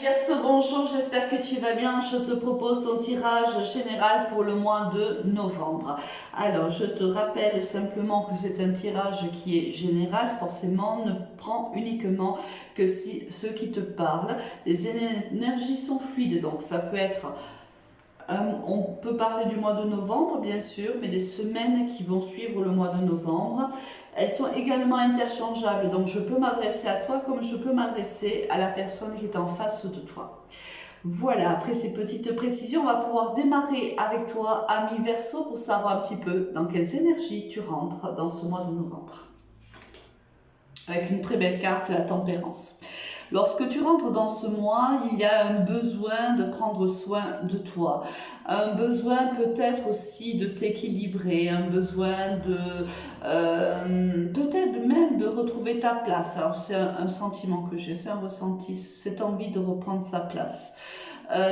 Verseau, bonjour, j'espère que tu vas bien. Je te propose ton tirage général pour le mois de novembre. Alors, je te rappelle simplement que c'est un tirage qui est général, forcément, ne prend uniquement que si ceux qui te parlent. Les énergies sont fluides, donc ça peut être... on peut parler du mois de novembre, bien sûr, mais des semaines qui vont suivre le mois de novembre. Elles sont également interchangeables, donc je peux m'adresser à toi comme je peux m'adresser à la personne qui est en face de toi. Voilà, après ces petites précisions, on va pouvoir démarrer avec toi, ami Verseau, pour savoir un petit peu dans quelles énergies tu rentres dans ce mois de novembre. Avec une très belle carte, la tempérance. Lorsque tu rentres dans ce mois, il y a un besoin de prendre soin de toi, un besoin peut-être aussi de t'équilibrer, un besoin de peut-être même de retrouver ta place. Alors c'est un sentiment que j'ai, c'est un ressenti, cette envie de reprendre sa place.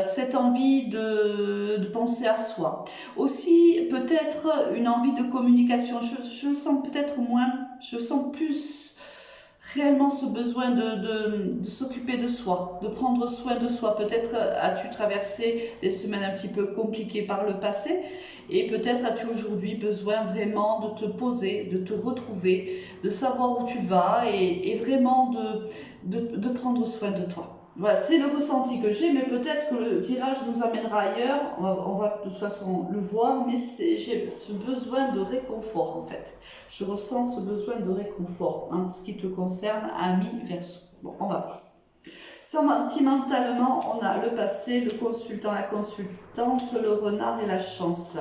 Cette envie de penser à soi. Aussi peut-être une envie de communication, je sens peut-être moins, je sens plus réellement ce besoin de s'occuper de soi, de prendre soin de soi. Peut-être as-tu traversé des semaines un petit peu compliquées par le passé et peut-être as-tu aujourd'hui besoin vraiment de te poser, de te retrouver, de savoir où tu vas et vraiment de prendre soin de toi. Voilà, c'est le ressenti que j'ai, mais peut-être que le tirage nous amènera ailleurs, on va de toute façon le voir, mais j'ai ce besoin de réconfort en fait. Je ressens ce besoin de réconfort en ce qui te concerne, ami Verseau. Bon, on va voir. Sentimentalement, on a le passé, le consultant, la consultante, le renard et la chance.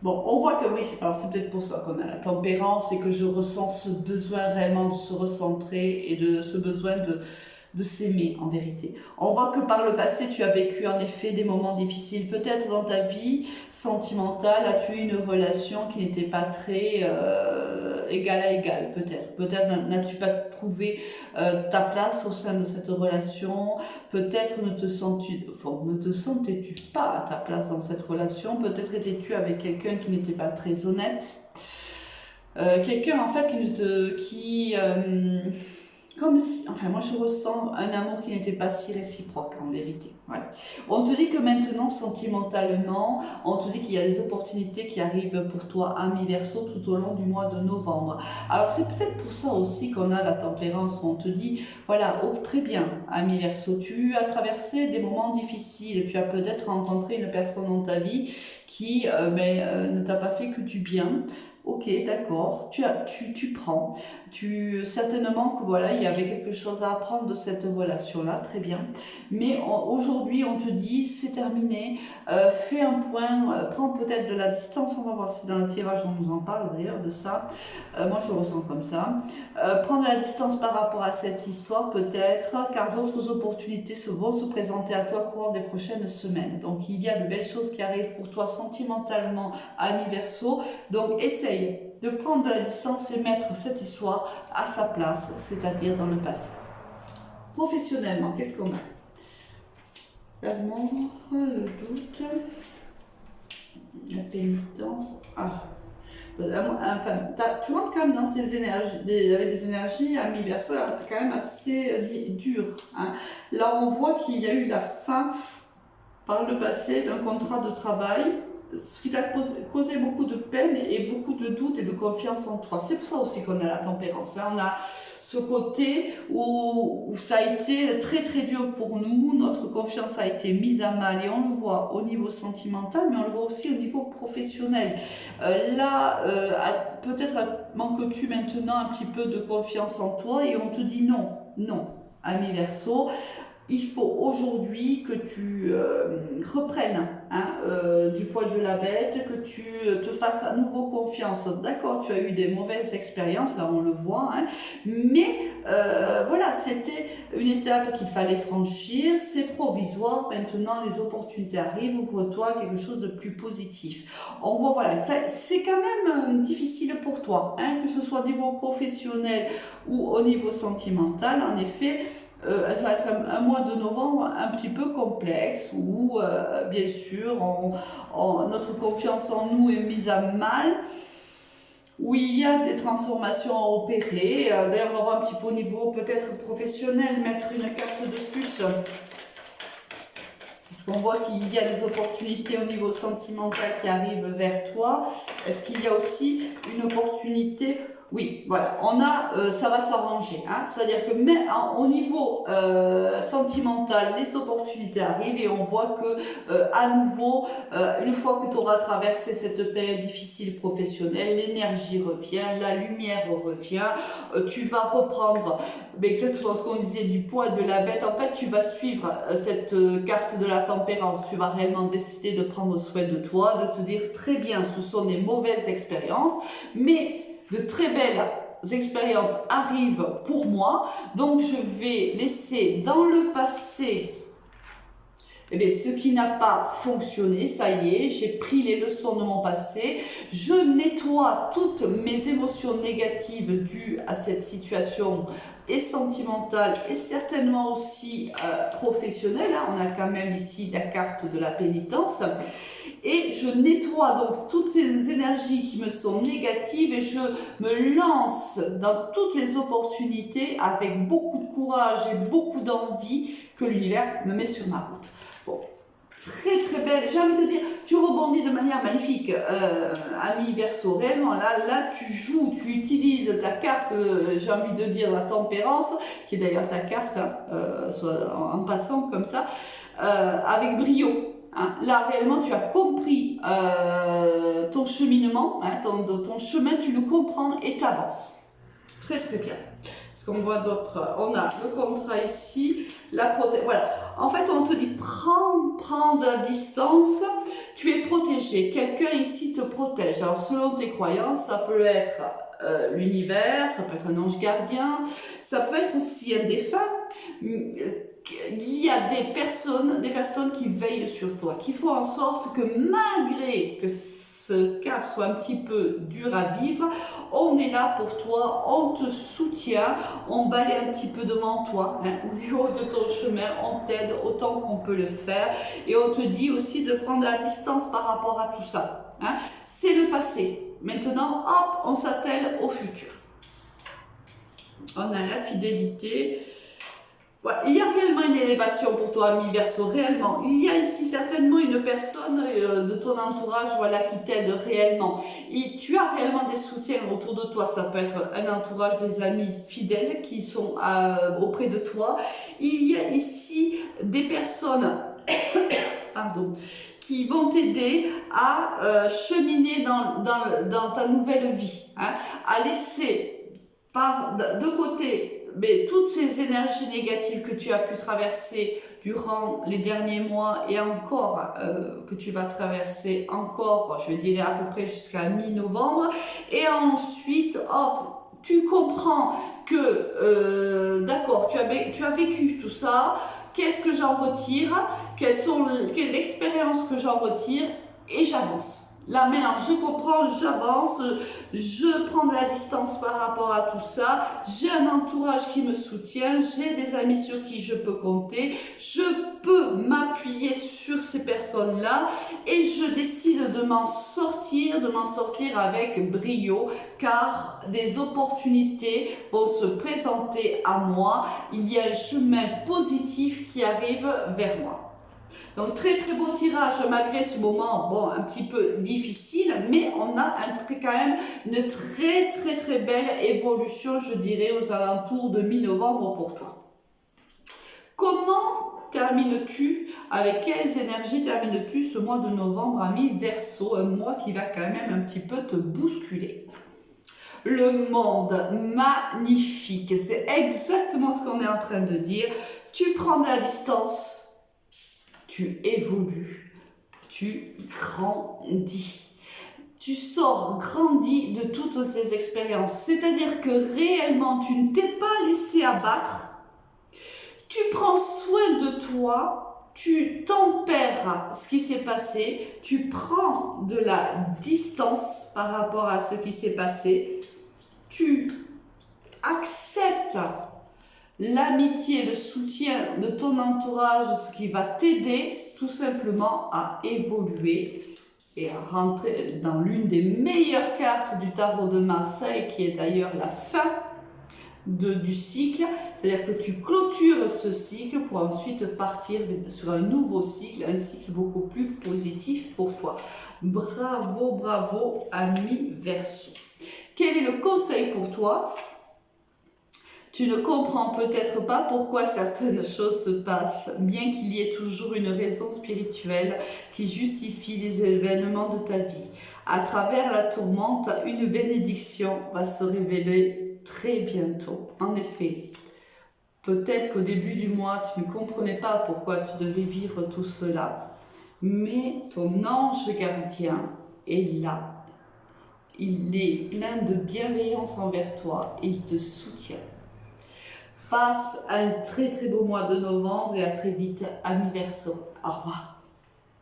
Bon, on voit que oui, c'est peut-être pour ça qu'on a la tempérance et que je ressens ce besoin réellement de se recentrer et de ce besoin de s'aimer en vérité. On voit que par le passé, tu as vécu en effet des moments difficiles. Peut-être dans ta vie sentimentale, as-tu eu une relation qui n'était pas très égal à égal, peut-être. Peut-être n'as-tu pas trouvé ta place au sein de cette relation. Peut-être ne te sentais-tu pas à ta place dans cette relation. Peut-être étais-tu avec quelqu'un qui n'était pas très honnête. Quelqu'un en fait comme si, enfin moi je ressens un amour qui n'était pas si réciproque en vérité. Voilà. On te dit que maintenant sentimentalement, on te dit qu'il y a des opportunités qui arrivent pour toi, ami Verseau, tout au long du mois de novembre. Alors c'est peut-être pour ça aussi qu'on a la tempérance, on te dit, voilà, oh, très bien, ami Verseau, tu as traversé des moments difficiles, tu as peut-être rencontré une personne dans ta vie qui ne t'a pas fait que du bien. Ok, d'accord, tu prends. Certainement que voilà, il y avait quelque chose à apprendre de cette relation-là, très bien. Mais aujourd'hui, on te dit, c'est terminé, fais un point, prends peut-être de la distance, on va voir si dans le tirage on nous en parle d'ailleurs de ça. Moi je ressens comme ça. Prends de la distance par rapport à cette histoire peut-être, car d'autres opportunités vont se présenter à toi au courant des prochaines semaines. Donc il y a de belles choses qui arrivent pour toi sentimentalement, ami Verseau. Donc essaye de prendre de la distance et mettre cette histoire à sa place, c'est-à-dire dans le passé. Professionnellement, qu'est-ce qu'on a? L'amour, le doute, la pénitence. Enfin, tu rentres quand même dans ces énergies, avec des énergies, ami Verseau, quand même assez dures. Hein. Là, on voit qu'il y a eu la fin par le passé d'un contrat de travail, ce qui t'a causé beaucoup de peine et beaucoup de doutes et de confiance en toi. C'est pour ça aussi qu'on a la tempérance. Hein. On a ce côté où ça a été très très dur pour nous, notre confiance a été mise à mal et on le voit au niveau sentimental, mais on le voit aussi au niveau professionnel. Peut-être manques-tu maintenant un petit peu de confiance en toi et on te dit non, ami Verseau. Il faut aujourd'hui que tu reprennes du poil de la bête, que tu te fasses à nouveau confiance. D'accord, tu as eu des mauvaises expériences, là on le voit, hein, mais voilà, c'était une étape qu'il fallait franchir, c'est provisoire, maintenant les opportunités arrivent, ouvre-toi quelque chose de plus positif. On voit, voilà, c'est quand même difficile pour toi, hein, que ce soit au niveau professionnel ou au niveau sentimental, en effet. Ça va être un mois de novembre un petit peu complexe où, bien sûr, notre confiance en nous est mise à mal, où il y a des transformations à opérer. D'ailleurs, on va un petit peu au niveau peut-être professionnel, mettre une carte de plus. Parce qu'on voit qu'il y a des opportunités au niveau sentimental qui arrivent vers toi. Est-ce qu'il y a aussi une opportunité? Oui, voilà, on a, ça va s'arranger. Hein. C'est-à-dire que même au niveau sentimental, les opportunités arrivent et on voit que à nouveau, une fois que tu auras traversé cette période difficile professionnelle, l'énergie revient, la lumière revient, tu vas reprendre exactement ce qu'on disait du poids de la bête. En fait, tu vas suivre cette carte de la tempérance. Tu vas réellement décider de prendre soin de toi, de te dire très bien, ce sont des mauvaises expériences, mais de très belles expériences arrivent pour moi, donc je vais laisser dans le passé ce qui n'a pas fonctionné. Ça y est, j'ai pris les leçons de mon passé, je nettoie toutes mes émotions négatives dues à cette situation et sentimentale et certainement aussi professionnelle. On a quand même ici la carte de la pénitence. Et je nettoie donc toutes ces énergies qui me sont négatives et je me lance dans toutes les opportunités avec beaucoup de courage et beaucoup d'envie que l'univers me met sur ma route. Bon, très très belle, j'ai envie de te dire, tu rebondis de manière magnifique, ami Verseau, réellement, là tu joues, tu utilises ta carte, j'ai envie de dire la tempérance, qui est d'ailleurs ta carte, soit en passant comme ça, avec brio. Hein, là, réellement, tu as compris ton cheminement, hein, ton chemin, tu le comprends et tu avances. Très, très bien. Est-ce qu'on voit d'autres? On a le contrat ici, la protection. Voilà. En fait, on te dit prends de la distance, tu es protégé. Quelqu'un ici te protège. Alors, selon tes croyances, ça peut être l'univers, ça peut être un ange gardien, ça peut être aussi un défunt. Il y a des personnes qui veillent sur toi, qui font en sorte que malgré que ce cap soit un petit peu dur à vivre, on est là pour toi, on te soutient, on balaye un petit peu devant toi, hein, au niveau de ton chemin, on t'aide autant qu'on peut le faire et on te dit aussi de prendre la distance par rapport à tout ça. Hein. C'est le passé. Maintenant, hop, on s'attelle au futur. On a la fidélité. Ouais, il y a réellement une élévation pour toi, ami Verseau, réellement. Il y a ici certainement une personne de ton entourage voilà, qui t'aide réellement. Et tu as réellement des soutiens autour de toi. Ça peut être un entourage, des amis fidèles qui sont auprès de toi. Il y a ici des personnes pardon, qui vont t'aider à cheminer dans ta nouvelle vie, hein, à laisser de côté mais toutes ces énergies négatives que tu as pu traverser durant les derniers mois et encore que tu vas traverser encore, je dirais à peu près jusqu'à mi-novembre, et ensuite, hop, tu comprends que, d'accord, tu as vécu tout ça, qu'est-ce que j'en retire, quelle est l'expérience que j'en retire, et j'avance. Là maintenant, je comprends, j'avance, je prends de la distance par rapport à tout ça, j'ai un entourage qui me soutient, j'ai des amis sur qui je peux compter, je peux m'appuyer sur ces personnes-là et je décide de m'en sortir avec brio car des opportunités vont se présenter à moi, il y a un chemin positif qui arrive vers moi. Donc très très beau tirage malgré ce moment bon un petit peu difficile, mais on a quand même une très très très belle évolution, je dirais aux alentours de mi-novembre pour toi. Comment termines-tu, avec quelles énergies termines-tu ce mois de novembre, ami Verseau, un mois qui va quand même un petit peu te bousculer? Le monde, magnifique, c'est exactement ce qu'on est en train de dire. Tu prends de la distance. Tu évolues, tu grandis, tu sors grandi de toutes ces expériences. C'est-à-dire que réellement, tu ne t'es pas laissé abattre, tu prends soin de toi, tu tempères ce qui s'est passé, tu prends de la distance par rapport à ce qui s'est passé, tu acceptes l'amitié, le soutien de ton entourage, ce qui va t'aider tout simplement à évoluer et rentrer dans l'une des meilleures cartes du tarot de Marseille, qui est d'ailleurs la fin du cycle, c'est-à-dire que tu clôtures ce cycle pour ensuite partir sur un nouveau cycle, un cycle beaucoup plus positif pour toi. Bravo, bravo, ami Verseau. Quel est le conseil pour toi? Tu ne comprends peut-être pas pourquoi certaines choses se passent, bien qu'il y ait toujours une raison spirituelle qui justifie les événements de ta vie. À travers la tourmente, une bénédiction va se révéler très bientôt. En effet, peut-être qu'au début du mois, tu ne comprenais pas pourquoi tu devais vivre tout cela, mais ton ange gardien est là. Il est plein de bienveillance envers toi et il te soutient. Passe un très très beau mois de novembre et à très vite, ami Verseau. Au revoir.